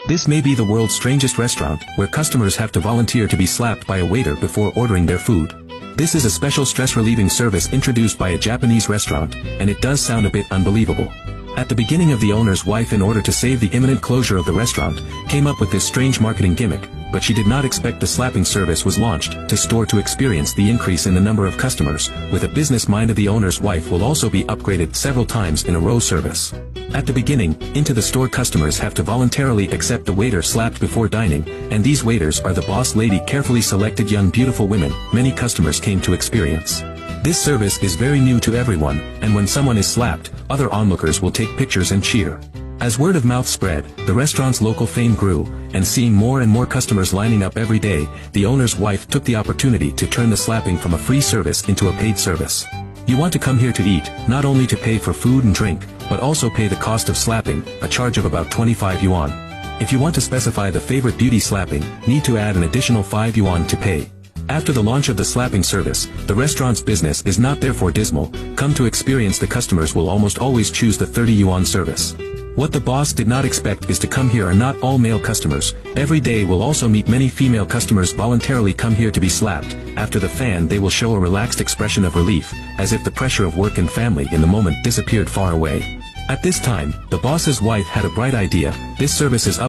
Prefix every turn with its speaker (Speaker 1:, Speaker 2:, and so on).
Speaker 1: This may be the world's strangest restaurant, where customers have to volunteer to be slapped by a waiter before ordering their food. This is a special stress-relieving service introduced by a Japanese restaurant, and it does sound a bit unbelievable. At the beginning, the owner's wife, in order to save the imminent closure of the restaurant, came up with this strange marketing gimmick, but she did not expect the slapping service was launched to experience the increase in the number of customers. With a business mind, the owner's wife will also be upgraded several times in a row service. At the beginning, into the store customers have to voluntarily accept the waiter slapped before dining, and these waiters are the boss lady carefully selected young beautiful women many customers came to experience. This service is very new to everyone, and when someone is slapped, other onlookers will take pictures and cheer. As word of mouth spread, the restaurant's local fame grew, and seeing more and more customers lining up every day, the owner's wife took the opportunity to turn the slapping from a free service into a paid service. You want to come here to eat, not only to pay for food and drink, but also pay the cost of slapping, a charge of about 25 yuan. If you want to specify the favorite beauty slapping, need to add an additional 5 yuan to pay. After the launch of the slapping service, the restaurant's business is not therefore dismal. Come to experience, the customers will almost always choose the 30 yuan service. What the boss did not expect is to come here are not all male customers. Every day will also meet many female customers voluntarily come here to be slapped. After the fan, they will show a relaxed expression of relief, as if the pressure of work and family in the moment disappeared far away. At this time, the boss's wife had a bright idea. This service is up